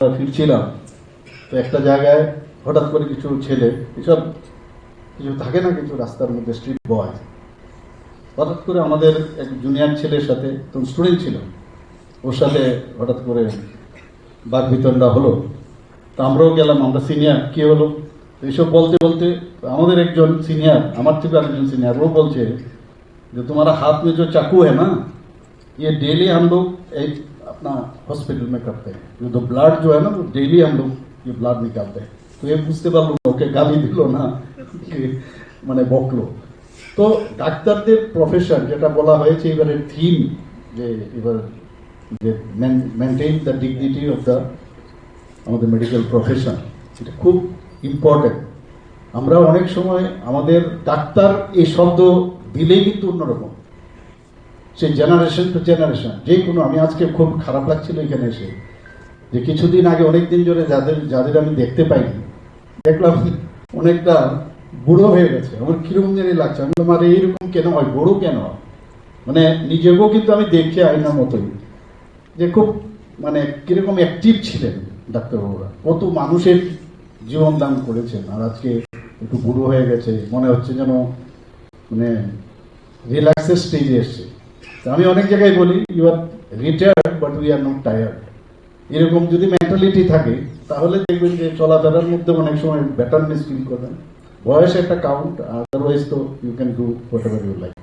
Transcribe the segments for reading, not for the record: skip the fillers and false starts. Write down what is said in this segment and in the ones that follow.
ফিরছিলাম, তো একটা জায়গায় হঠাৎ করে কিছু ছেলে, এসব কিছু থাকে না, কিছু রাস্তার মধ্যে স্ট্রিট বয়, হঠাৎ করে আমাদের এক জুনিয়র ছেলের সাথে, তখন স্টুডেন্ট ছিল, ওর সাথে হঠাৎ করে বাক বিতণ্ডা হলো। তো আমরাও গেলাম, আমরা সিনিয়র, কি হলো এইসব বলতে বলতে আমাদের একজন সিনিয়র, আমার থেকে আরেকজন সিনিয়র, ও বলছে যে तुम्हारा हाथ में जो चाकू है ना, ये डेली हम लोग एक अपना हॉस्पिटल में करते हैं, जो ब्लड जो है ना वो डेली हम लोग ये ब्लड निकालते हैं। तो ये বুঝতে পারলো ওকে গালি দিল না, মানে বকলো। তো ডাক্তারদের প্রফেশন যেটা বলা হয়েছে এবারে থিম, যে এবার যে maintain the dignity of the আমাদের মেডিকেল প্রফেশন, এটা খুব ইম্পর্টেন্ট। আমরা অনেক সময় আমাদের ডাক্তার এই শব্দ দিলেই কিন্তু অন্যরকম, সে জেনারেশন টু জেনারেশন যে কোনো। আমি আজকে খুব খারাপ লাগছিল এখানে এসে, যে কিছুদিন আগে অনেকদিন ধরে যাদের আমি দেখতে পাইনি, দেখলাম অনেকটা বুড়ো হয়ে গেছে। আমার কিরকম জানি লাগছে, আমি আমার এইরকম কেন হয়, বড় কেন হয়, মানে নিজেকেও কিন্তু আমি দেখি আইনার মতোই, যে খুব মানে কিরকম অ্যাক্টিভ ছিলেন ডাক্তারবাবুরা, কত মানুষের জীবন দান করেছেন। আর আজকে একটু বুড়ো হয়ে গেছে, মনে হচ্ছে যেন মানে রিল্যাক্সের স্টেজে এসছে। আমি অনেক জায়গায় বলি, you are retired but we are not tired. এরকম যদি মেন্টালিটি থাকে তাহলে দেখবেন যে চলাফেরার মধ্যে অনেক সময় বেটারনেস ফিল করবেন। বয়স একটা কাউন্ট, আদারওয়াইজ তো you can do whatever you like.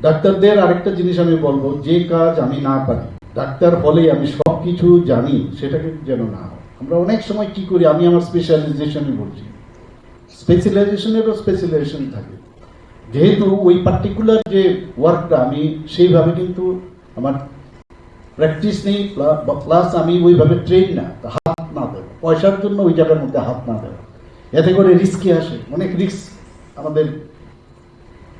ডাক্তারদের আরেকটা জিনিস আমি বলবো, যে কাজ আমি না পারি, ডাক্তার হলেই আমি সব কিছু জানি, সেটাকে যেন না হয়। আমরা অনেক সময় কি করি, আমি আমার স্পেশালাইজেশনই বলছি, স্পেশালাইজেশনেরও স্পেশালাইজেশন থাকে, যেহেতু ওই পার্টিকুলার যে ওয়ার্কটা আমি সেইভাবে কিন্তু আমার প্র্যাকটিস নেই, প্লাস আমি ওইভাবে ট্রেন না, হাত না দেবো পয়সার জন্য ওই জায়গার মধ্যে হাত না দেবো, এতে করে রিস্কে আসে, অনেক রিস্ক আমাদের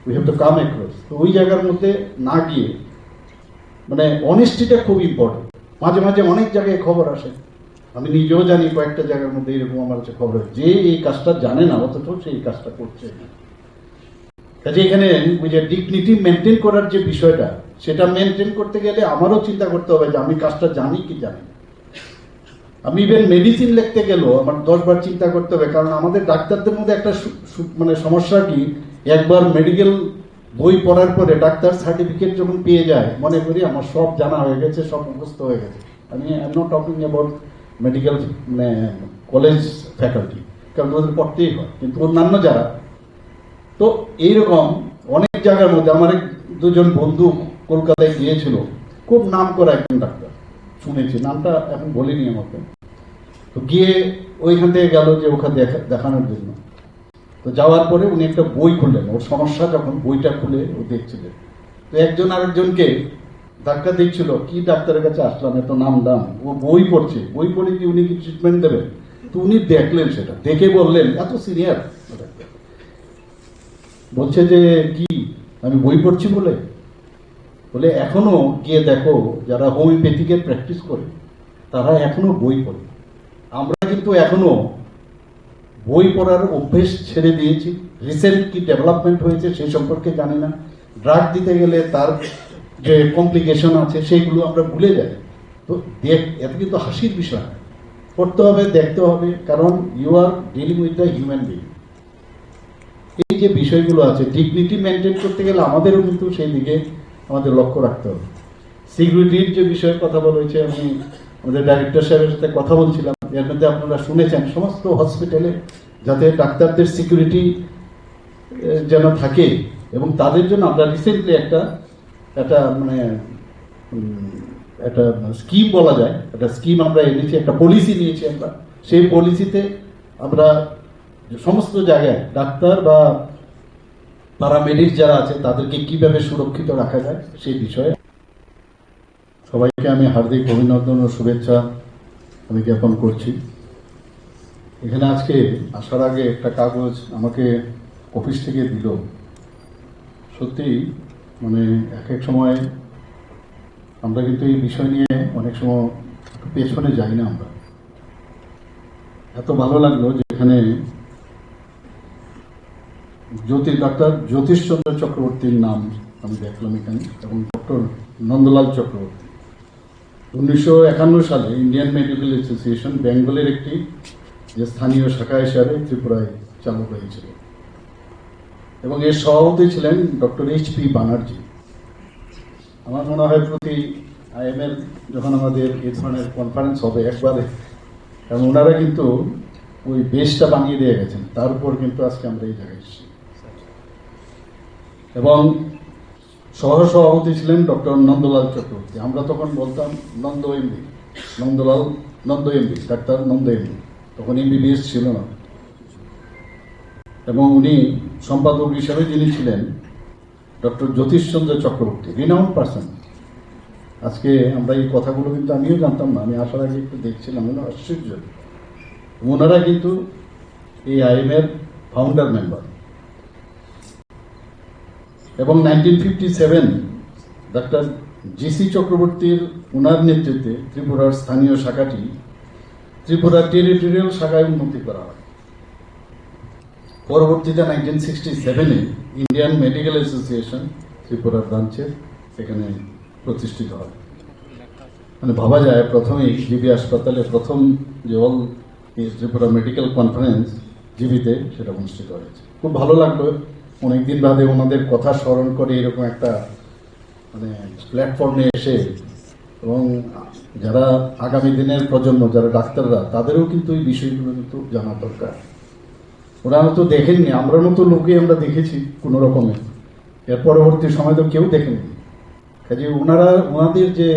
we have to come across. তো ওই জায়গার মধ্যে না গিয়ে, মানে অনেস্টিটা খুব ইম্পর্টেন্ট। মাঝে মাঝে অনেক জায়গায় খবর আসে, আমি নিজেও জানি কয়েকটা জায়গার মধ্যে এরকম আমার কাছে খবর, যে এই কাজটা জানে না অথচ সে এই কাজটা করছে। কাজে এখানে ওই যে ডিগনিটি মেনটেন করার যে বিষয়টা, সেটা মেনটেন করতে গেলে আমারও চিন্তা করতে হবে যে আমি কাজটা জানি কি জানি না। আমি ইভেন মেডিসিন লিখতে গেলেও আমার 10 বার চিন্তা করতে হবে, কারণ আমাদের ডাক্তারদের মধ্যে একটা মানে সমস্যা কি, একবার মেডিকেল বই পড়ার পরে ডাক্তার সার্টিফিকেট যখন পেয়ে যায়, মনে করি আমার সব জানা হয়ে গেছে, সব মুখস্থ হয়ে গেছে। আমি I am not talking about medical মানে কলেজ ফ্যাকাল্টি, কারণ ওদের পড়তেই হয়, কিন্তু অন্যান্য যারা, তো এইরকম অনেক জায়গার মধ্যে আমার দুজন বন্ধু কলকাতায় গিয়েছিল, খুব নাম করা একজন ডাক্তার, শুনেছি নামটা এখন বলিনি আমাকে। তো গিয়ে ওইখান থেকে গেল যে ওখানে দেখানোর জন্য। তো যাওয়ার পরে উনি একটা বই খুললেন, ওর সমস্যা যখন বইটা খুলে ও দেখছিলেন, তো একজন আরেকজনকে ধাক্কা দিচ্ছিল, কি ডাক্তারের কাছে আসলাম, এত নাম দাম, ও বই পড়ছে, বই পড়ে কি উনি কি ট্রিটমেন্ট দেবেন? তো উনি দেখলেন, সেটা দেখে বললেন, এত সিনিয়র বলছে যে কি আমি বই পড়ছি বলে এখনো গিয়ে দেখো যারা হোমিওপ্যাথিকের প্র্যাকটিস করে তারা এখনো বই পড়ে। আমরা কিন্তু এখনো বই পড়ার অভ্যেস ছেড়ে দিয়েছি। রিসেন্ট কি ডেভেলপমেন্ট হয়েছে সেই সম্পর্কে জানি না। ড্রাগ দিতে গেলে তার যে কমপ্লিকেশন আছে সেইগুলো আমরা ভুলে যাই। তো এত কিন্তু হাসির বিষয়, পড়তে হবে, দেখতে হবে, কারণ you are dealing with the human being. এই যে বিষয়গুলো আছে, ডিগনিটি মেনটেন করতে গেলে আমাদেরও কিন্তু সেই দিকে আমাদের লক্ষ্য রাখতে হবে। সিকিউরিটির যে বিষয়ের কথা বলা হয়েছে, আমি আমাদের ডাইরেক্টর সাহেবের সাথে কথা বলছিলাম, এর মধ্যে আপনারা শুনেছেন সমস্ত হসপিটালে যাতে ডাক্তারদের সিকিউরিটি যেন থাকে, এবং তাদের জন্য আমরা রিসেন্টলি একটা মানে একটা স্কিম বলা যায়, একটা স্কিম আমরা এনেছি, একটা পলিসি নিয়েছি আমরা। সেই পলিসিতে আমরা সমস্ত জায়গায় ডাক্তার বা প্যারামেডিক যারা আছে তাদেরকে কিভাবে সুরক্ষিত রাখা যায় সেই বিষয়ে সবাইকে আমি হার্দিক অভিনন্দন ও শুভেচ্ছা আমি জ্ঞাপন করছি। এখানে আজকে আসার আগে একটা কাগজ আমাকে অফিস থেকে দিল। সত্যি মানে এক এক সময় আমরা কিন্তু এই বিষয় নিয়ে অনেক সময় পেছনে যাই না। আমরা এত ভালো লাগলো যে এখানে ডাক্তার জ্যোতিষচন্দ্র চক্রবর্তীর নাম আমি দেখলাম এখানে, এবং ডক্টর নন্দলাল চক্রবর্তী। 1951 সালে ইন্ডিয়ান মেডিকেল অ্যাসোসিয়েশন বেঙ্গলের একটি যে স্থানীয় শাখা হিসাবে ত্রিপুরায় চালু হয়েছিল এবং এর সভাপতি ছিলেন ডক্টর এইচ.পি. ব্যানার্জি। আমার মনে হয় প্রতি আইএমএর যখন আমাদের এই ধরনের কনফারেন্স হবে একবারে, কারণ ওনারা কিন্তু ওই বেসটা বানিয়ে দিয়ে গেছেন, তার উপর কিন্তু আজকে আমরা এই জায়গায় এসেছি। এবং সহসভাপতি ছিলেন ডক্টর নন্দলাল চক্রবর্তী। আমরা তখন বলতাম Nanda MB, Nanda MB, doctor Nanda MB, তখন এমবিবিএস ছিল না। এবং উনি সম্পাদক হিসাবে যিনি ছিলেন doctor Jyotishchandra Chakraborty, renowned person. আজকে আমরা এই কথাগুলো কিন্তু আমিও জানতাম না, আমি আসার আগে একটু দেখছিলাম, আশ্চর্য। ওনারা কিন্তু এই আইএমএর ফাউন্ডার মেম্বার। এবং 1957 ডাক্তার জি.সি. চক্রবর্তীর ওনার নেতৃত্বে ত্রিপুরার স্থানীয় শাখাটি ত্রিপুরা টেরিটোরিয়াল শাখায় উন্নতি করা হয়। পরবর্তীতে 1967-এ ইন্ডিয়ান মেডিকেল অ্যাসোসিয়েশন ত্রিপুরা ব্রাঞ্চের এখানে প্রতিষ্ঠিত হয়। মানে ভাবা যায় প্রথমেই জিবি হাসপাতালে প্রথম যে অল ত্রিপুরা মেডিকেল কনফারেন্স জিবিতে সেটা অনুষ্ঠিত হয়েছে। খুব ভালো লাগলো অনেকদিন বাদে ওনাদের কথা স্মরণ করে এরকম একটা মানে প্ল্যাটফর্মে এসে, এবং যারা আগামী দিনের প্রজন্ম যারা ডাক্তাররা তাদেরও কিন্তু এই বিষয়গুলো কিন্তু জানা দরকার। ওরা তো দেখেননি, আমরা মতো লোকে আমরা দেখেছি কোনো রকমে, এর পরবর্তী সময় তো কেউ দেখেনি। কাজে ওনাদের যে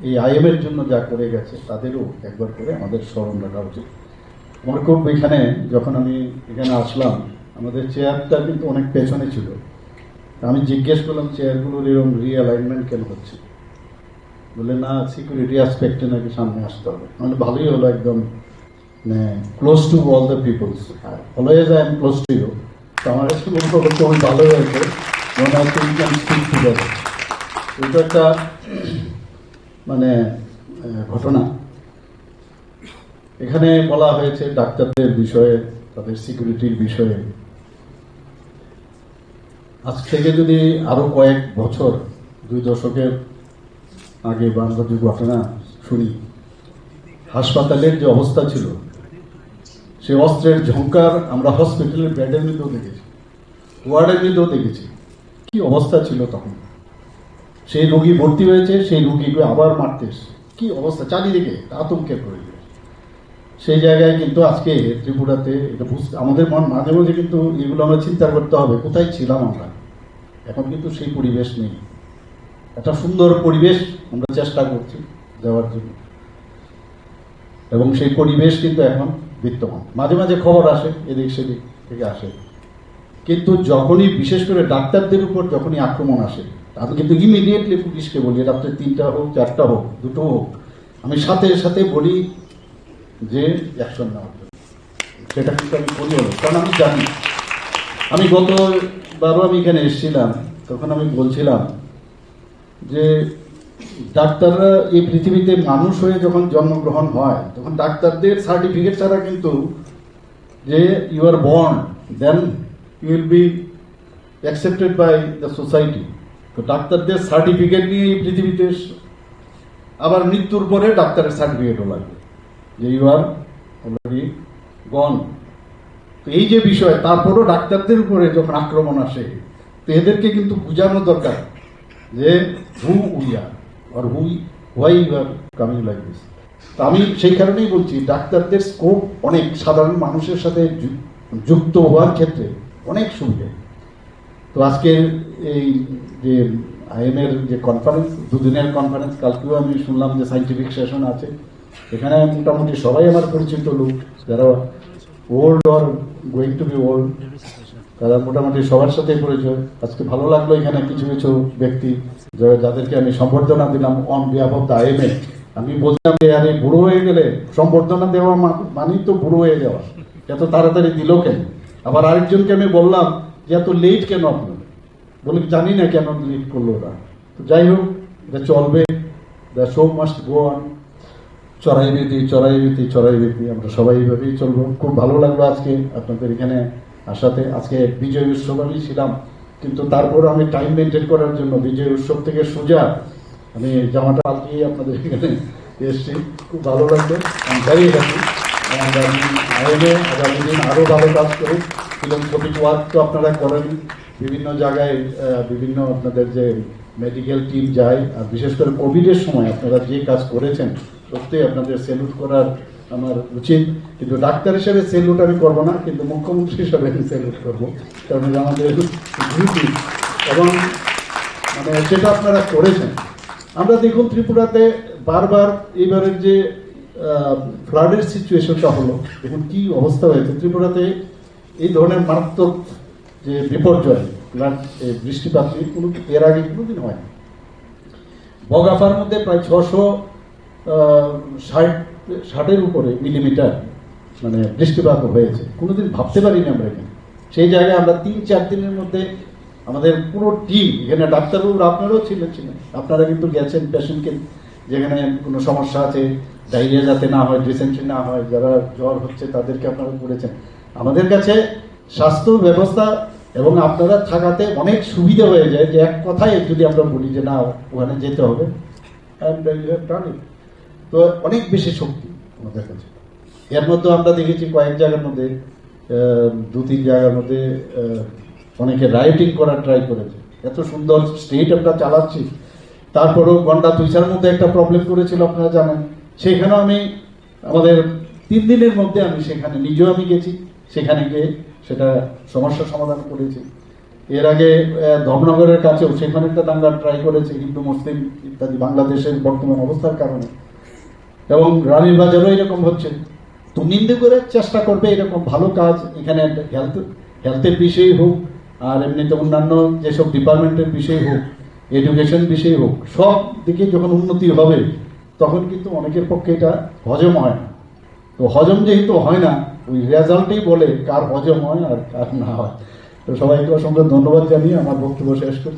এই আইএমের জন্য যা করে গেছে তাদেরও একবার করে আমাদের স্মরণ রাখা উচিত। আমার খুব এখানে যখন আমি এখানে আসলাম, আমাদের চেয়ারটা কিন্তু অনেক পেছনে ছিল। আমি জিজ্ঞেস করলাম চেয়ারগুলোর এরকম রিঅ্যালাইনমেন্ট কেন হচ্ছে, বলে না সিকিউরিটি অ্যাসপেক্টে নাকি সামনে আসতে হবে। মানে ভালোই হলো, একদম close to all the peoples, always I am close to you. তো আমার কাছে খুবই ভালো হয়েছে, মনে হচ্ছে ইউ ক্যান স্পিক টুগেদার। এটা একটা মানে ঘটনা। এখানে বলা হয়েছে ডাক্তারদের বিষয়ে, তাদের সিকিউরিটির বিষয়ে। আজ থেকে যদি আরো কয়েক বছর, 2 দশকের আগে বা আমরা যে ঘটনা শুনি, হাসপাতালের যে অবস্থা ছিল, সে অস্ত্রের ঝংকার আমরা হসপিটালের বেডের মধ্যেও দেখেছি, ওয়ার্ডের মধ্যেও দেখেছি। কি অবস্থা ছিল তখন। সেই রোগী ভর্তি হয়েছে, সেই রোগীকে আবার মারতে এসছে। কি অবস্থা, চারিদিকে আতঙ্কের পরিবেশ। সেই জায়গায় কিন্তু আজকে ত্রিপুরাতে এটা আমাদের মাঝে মাঝে কিন্তু এগুলো আমরা চিন্তা করতে হবে, কোথায় ছিলাম আমরা। এখন কিন্তু সেই পরিবেশ নেই। একটা সুন্দর পরিবেশ আমরা চেষ্টা করছি দেওয়ার জন্য, এবং সেই পরিবেশ কিন্তু এখন বিদ্যমান। মাঝে মাঝে খবর আসে এদিক সেদিক থেকে আসে, কিন্তু যখনই বিশেষ করে ডাক্তারদের উপর যখনই আক্রমণ আসে, আমি কিন্তু ইমিডিয়েটলি পুলিশকে বলি, রাত্রে 3টা হোক, 4টা হোক, 2টো হোক, আমি সাথে সাথে বলি যে অ্যাকশন নেওয়ার জন্য। সেটা কিন্তু আমি করি হলো, কারণ আমি জানি। আমি গতবারও আমি এখানে এসেছিলাম, তখন আমি বলছিলাম যে ডাক্তাররা এই পৃথিবীতে মানুষ হয়ে যখন জন্মগ্রহণ হয়, তখন ডাক্তারদের সার্টিফিকেট ছাড়া কিন্তু যে you are born, then you will be accepted by the society. তো ডাক্তারদের সার্টিফিকেট নিয়ে এই পৃথিবীতে, আবার মৃত্যুর পরে ডাক্তারের সার্টিফিকেটও লাগবে যে ইউ আর অলরেডি গন। তো এই যে বিষয়, তারপরও ডাক্তারদের উপরে যখন আক্রমণ আসে, তো এদেরকে কিন্তু বোঝানো দরকার যে হু উই আর, আর why you are coming like this. তো আমি সেই কারণেই বলছি, ডাক্তারদের স্কোপ অনেক, সাধারণ মানুষের সাথে যুক্ত হওয়ার ক্ষেত্রে অনেক সুবিধে। তো আজকে এই যে আইএমের যে কনফারেন্স, 2 দিনের কনফারেন্স, কালকেও আমি শুনলাম যে সাইন্টিফিক সেশন আছে। এখানে মোটামুটি সবাই আমার পরিচিত লোক, যারা old or going to be old, তারা মোটামুটি সবার সাথে পরিচয়। আজকে ভালো লাগলো এখানে কিছু কিছু ব্যক্তি যাদেরকে আমি সম্বর্ধনা দিলাম on behalf of the IMA. আমি বলতাম যে আরে বুড়ো হয়ে গেলে সম্বর্ধনা দেওয়া মানেই তো বুড়ো হয়ে যাওয়া, এত তাড়াতাড়ি দিল কেন? আবার আরেকজনকে আমি বললাম যে এত লেট কেন আপনি, বলে জানি না কেন লেট করলো ওরা। তো যাই হোক, এটা চলবে, the show must go on. চড়াইবীতি আমরা সবাই এইভাবেই চলবো। খুব ভালো লাগলো আজকে আপনাদের এখানে আসাতে। আজকে বিজয় উৎসব আমি ছিলাম, কিন্তু তারপর আমি টাইম মেনটেন করার জন্য বিজয় উৎসব থেকে সোজা আমি জামাটা পাল্টিয়ে আপনাদের এখানে এসছি, খুব ভালো লাগলো, আমি ভেরি হ্যাপি। আমি আইনে আগামী দিন আরও ভালো কাজ করি। ফিলোসফিক ওয়ার্ক তো আপনারা করেন বিভিন্ন জায়গায়, বিভিন্ন আপনাদের যে মেডিকেল টিম যায়, আর বিশেষ করে কোভিডের সময় আপনারা যে কাজ করেছেন সত্যিই আপনাদের স্যালুট করার আমার উচিত। কিন্তু ডাক্তার হিসেবে স্যালুট আমি করবো না, কিন্তু মুখ্যমন্ত্রী হিসেবে আমি স্যালুট করবো, কারণ এটা আমাদের ডিউটি এবং মানে সেটা আপনারা করেছেন। আমরা দেখুন ত্রিপুরাতে বারবার এবারের যে ফ্লাডের সিচুয়েশনটা হলো, দেখুন কি অবস্থা হয়েছে ত্রিপুরাতে। এই ধরনের মারাত্মক যে বিপর্যয় ফ্লাড, বৃষ্টিপাত কোনো এর আগে কোনোদিন হয় না। বগাফার মধ্যে প্রায় 660-এর উপরে মিলিমিটার মানে বৃষ্টিপাত হয়েছে, কোনোদিন ভাবতে পারিনি আমরা এখানে। সেই জায়গায় আমরা 3-4 দিনের মধ্যে আমাদের পুরো টিম, এখানে ডাক্তারবাবু আপনারাও ছিলেন, আপনারা কিন্তু গেছেন পেশেন্টকে যেখানে কোনো সমস্যা আছে, ডায়রিয়া যাতে না হয়, ডিসেন্ট্রি না হয়, যারা জ্বর হচ্ছে তাদেরকে আপনারা করেছেন। আমাদের কাছে স্বাস্থ্য ব্যবস্থা এবং আপনারা থাকাতে অনেক সুবিধা হয়ে যায়, যে এক কথায় যদি আমরা বলি যে না ওখানে যেতে হবে, তো অনেক বেশি শক্তি আমাদের কাছে। এর মধ্যে আমরা দেখেছি কয়েক জায়গার মধ্যে 2-3 জায়গার মধ্যে অনেকে রাইটিং করার ট্রাই করেছে। এত সুন্দর স্টেট আমরা চালাচ্ছি, তারপরেও ঘন্টা 2-4 মধ্যে একটা প্রবলেম করেছিল আপনারা জানেন। সেখানেও আমি আমাদের 3 দিনের মধ্যে আমি সেখানে নিজেও আমি গেছি, সেখানে গিয়ে সেটা সমস্যার সমাধান করেছি। এর আগে ধর্মনগরের কাছেও সেখানে একটা দাঙ্গা ট্রাই করেছে হিন্দু মুসলিম ইত্যাদি বাংলাদেশের বর্তমান অবস্থার কারণে, এবং রানীর বাজারও এরকম হচ্ছে। তো নিন্দে করে চেষ্টা করবে এরকম ভালো কাজ এখানে হেলথের বিষয়ে হোক, আর এমনিতে অন্যান্য যেসব ডিপার্টমেন্টের বিষয়ে হোক, এডুকেশন বিষয়ে হোক, সব দিকে যখন উন্নতি হবে তখন কিন্তু অনেকের পক্ষে এটা হজম হয় না। তো হজম যেহেতু হয় না, ওই রেজাল্টেই বলে কার হজম হয় আর কার না হয়। তো সবাইকে অসংখ্য ধন্যবাদ জানিয়ে আমার বক্তব্য শেষ করছি।